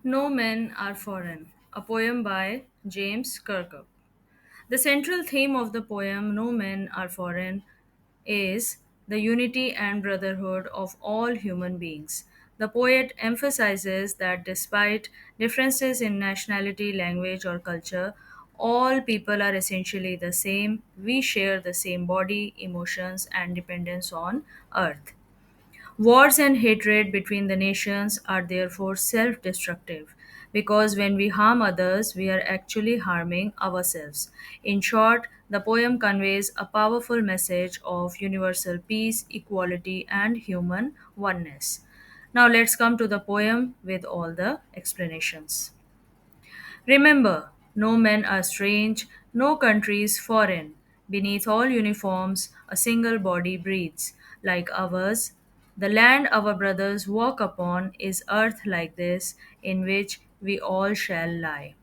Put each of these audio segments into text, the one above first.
No Men Are Foreign, a poem by James Kirkup. The central theme of the poem No Men Are Foreign is the unity and brotherhood of all human beings. The poet emphasizes that despite differences in nationality, language, or culture, all people are essentially the same. We share the same body, emotions, and dependence on earth. Wars and hatred between the nations are therefore self destructive because when we harm others, we are actually harming ourselves. In short, the poem conveys a powerful message of universal peace, equality, and human oneness. Now, let's come to the poem with all the explanations. Remember, no men are strange, no country is foreign. Beneath all uniforms, a single body breathes, like ours. The land our brothers walk upon is earth like this, in which we all shall lie.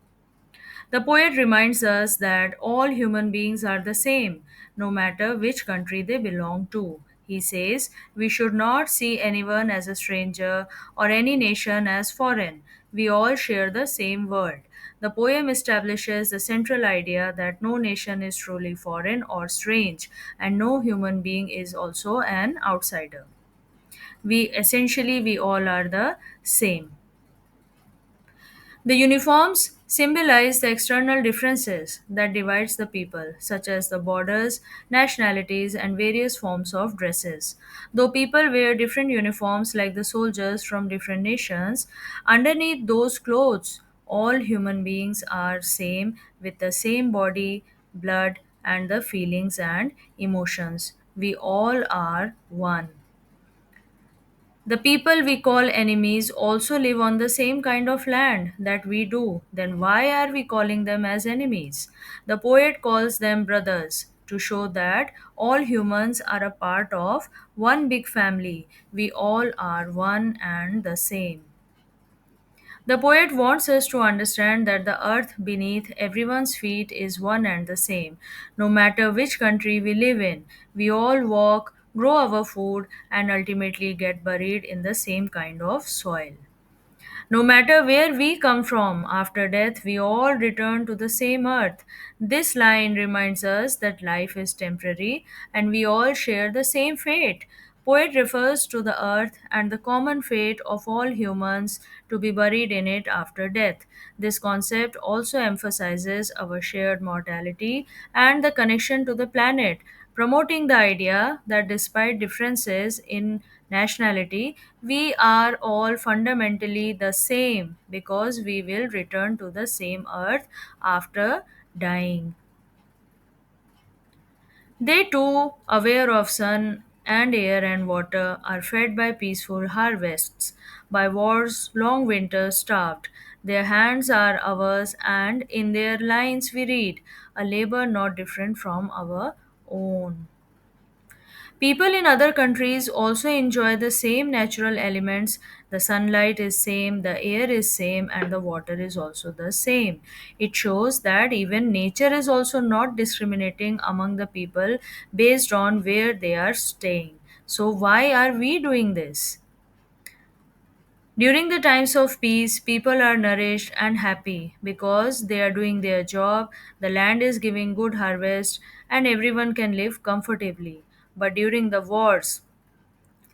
The poet reminds us that all human beings are the same, no matter which country they belong to. He says we should not see anyone as a stranger or any nation as foreign. We all share the same world. The poem establishes the central idea that no nation is truly foreign or strange, and no human being is also an outsider. We all are the same. The uniforms symbolize the external differences that divides the people, such as the borders, nationalities, and various forms of dresses. Though people wear different uniforms like the soldiers from different nations, underneath those clothes, all human beings are same with the same body, blood, and the feelings and emotions. We all are one. The people we call enemies also live on the same kind of land that we do. Then why are we calling them as enemies? The poet calls them brothers to show that all humans are a part of one big family. We all are one and the same. The poet wants us to understand that the earth beneath everyone's feet is one and the same. No matter which country we live in, we all walk, grow our food, and ultimately get buried in the same kind of soil. No matter where we come from, after death we all return to the same earth. This line reminds us that life is temporary and we all share the same fate. Poet refers to the earth and the common fate of all humans to be buried in it after death. This concept also emphasizes our shared mortality and the connection to the planet, promoting the idea that despite differences in nationality, we are all fundamentally the same because we will return to the same earth after dying. They too, aware of sun and air and water, are fed by peaceful harvests, by wars, long winters starved. Their hands are ours, and in their lines we read, a labor not different from our own. People in other countries also enjoy the same natural elements. The sunlight is same, the air is same, and the water is also the same. It shows that even nature is also not discriminating among the people based on where they are staying. So why are we doing this? During the times of peace, people are nourished and happy because they are doing their job, the land is giving good harvest, and everyone can live comfortably. But during the wars,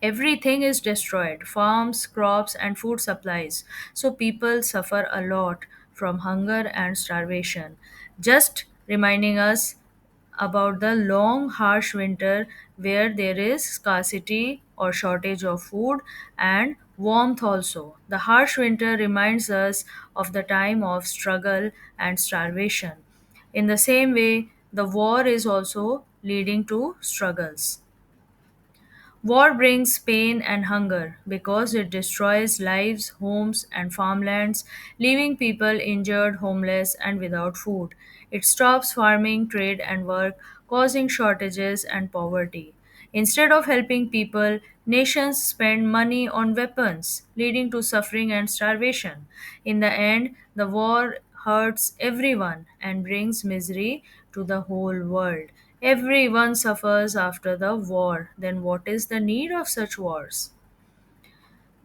everything is destroyed farms, crops, and food supplies. So people suffer a lot from hunger and starvation. Just reminding us about the long, harsh winter where there is scarcity or shortage of food and warmth also. The harsh winter reminds us of the time of struggle and starvation. In the same way, the war is also leading to struggles. War brings pain and hunger because it destroys lives, homes, and farmlands, leaving people injured, homeless, and without food. It stops farming, trade, and work, causing shortages and poverty. Instead of helping people, nations spend money on weapons, leading to suffering and starvation. In the end, the war hurts everyone and brings misery to the whole world. Everyone suffers after the war. Then what is the need of such wars?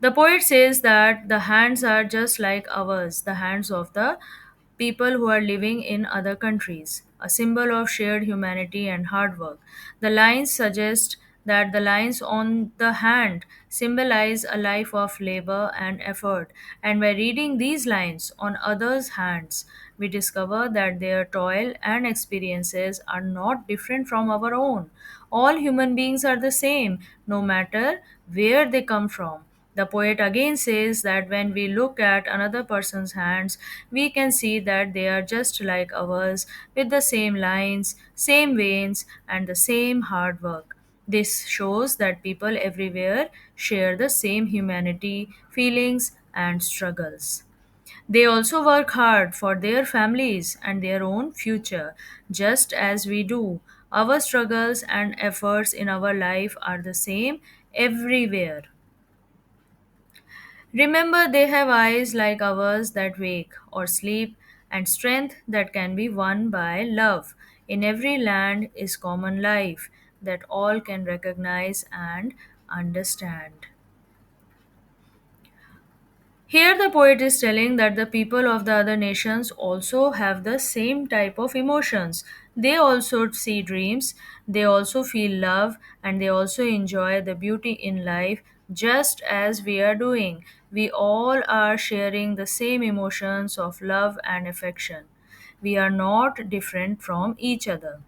The poet says that the hands are just like ours, the hands of the people who are living in other countries, a symbol of shared humanity and hard work. The lines suggest that the lines on the hand symbolize a life of labor and effort, and by reading these lines on others' hands, we discover that their toil and experiences are not different from our own. All human beings are the same, no matter where they come from. The poet again says that when we look at another person's hands, we can see that they are just like ours, with the same lines, same veins, and the same hard work. This shows that people everywhere share the same humanity, feelings, and struggles. They also work hard for their families and their own future, just as we do. Our struggles and efforts in our life are the same everywhere. Remember, they have eyes like ours that wake or sleep, and strength that can be won by love. In every land is common life that all can recognize and understand. Here, the poet is telling that the people of the other nations also have the same type of emotions. They also see dreams, they also feel love, and they also enjoy the beauty in life just as we are doing. We all are sharing the same emotions of love and affection. We are not different from each other.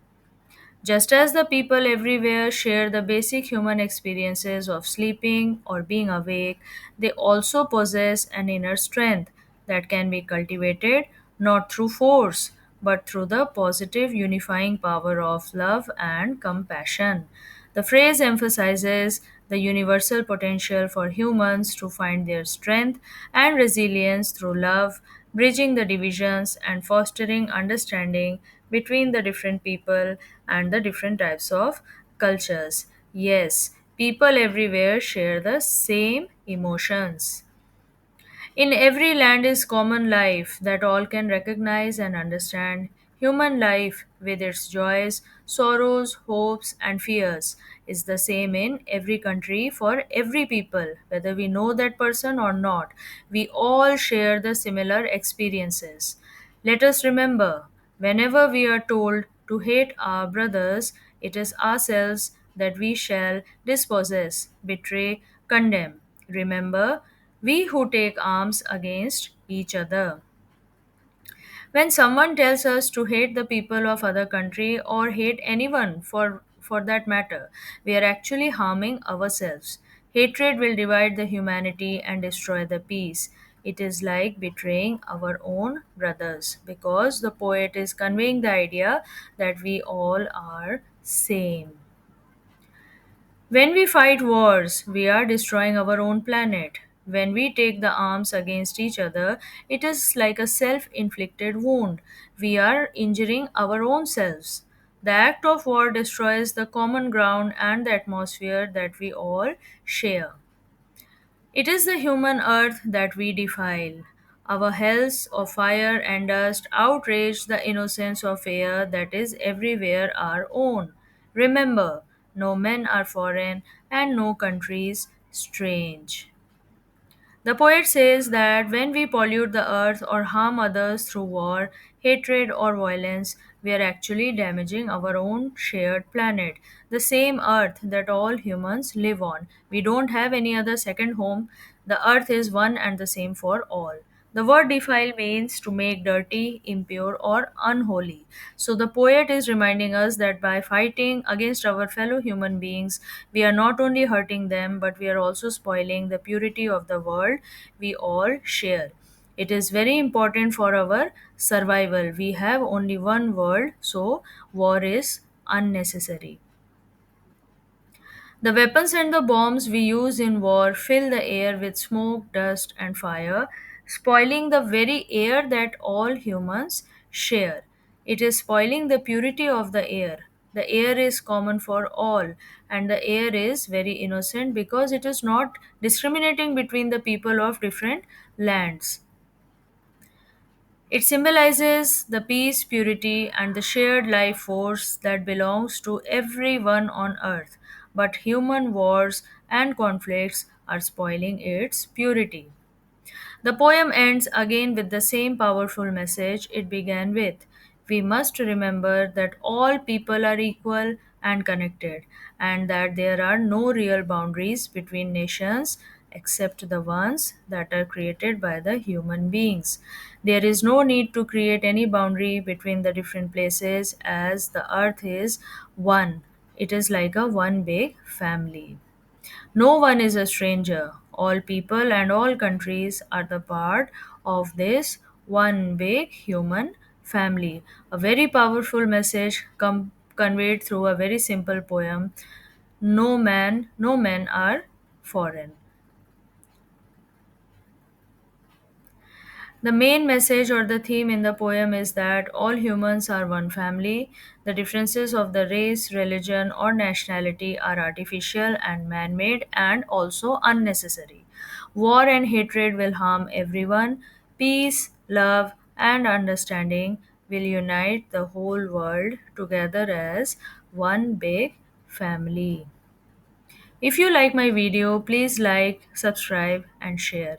Just as the people everywhere share the basic human experiences of sleeping or being awake, they also possess an inner strength that can be cultivated not through force but through the positive unifying power of love and compassion. The phrase emphasizes the universal potential for humans to find their strength and resilience through love, bridging the divisions and fostering understanding between the different people and the different types of cultures. Yes, people everywhere share the same emotions. In every land is common life that all can recognize and understand. Human life, with its joys, sorrows, hopes, and fears, is the same in every country for every people, whether we know that person or not. We all share the similar experiences. Let us remember, whenever we are told to hate our brothers, it is ourselves that we shall dispossess, betray, condemn. Remember, we who take arms against each other. When someone tells us to hate the people of other country or hate anyone for that matter, we are actually harming ourselves. Hatred will divide the humanity and destroy the peace. It is like betraying our own brothers because the poet is conveying the idea that we all are same. When we fight wars, we are destroying our own planet. When we take the arms against each other, it is like a self inflicted wound. We are injuring our own selves. The act of war destroys the common ground and the atmosphere that we all share. It is the human earth that we defile. Our hells of fire and dust outrage the innocence of air that is everywhere our own. Remember, no men are foreign and no countries strange. The poet says that when we pollute the earth or harm others through war, hatred, or violence, we are actually damaging our own shared planet, the same earth that all humans live on. We don't have any other second home. The earth is one and the same for all. The word defile means to make dirty, impure, or unholy. So the poet is reminding us that by fighting against our fellow human beings, we are not only hurting them, but we are also spoiling the purity of the world we all share. It is very important for our survival. We have only one world, so war is unnecessary. The weapons and the bombs we use in war fill the air with smoke, dust, and fire, spoiling the very air that all humans share. It is spoiling the purity of the air. The air is common for all, and the air is very innocent because it is not discriminating between the people of different lands. It symbolizes the peace, purity, and the shared life force that belongs to everyone on earth. But human wars and conflicts are spoiling its purity. The poem ends again with the same powerful message it began with. We must remember that all people are equal and connected, and that there are no real boundaries between nations except the ones that are created by the human beings. There is no need to create any boundary between the different places as the earth is one. It is like a one big family. No one is a stranger. All people and all countries are the part of this one big human family. A very powerful message conveyed through a very simple poem. No men are foreign. The main message or the theme in the poem is that all humans are one family. The differences of the race, religion, or nationality are artificial and man made and also unnecessary. War and hatred will harm everyone. Peace, love, and understanding will unite the whole world together as one big family. If you like my video, please like, subscribe, and share.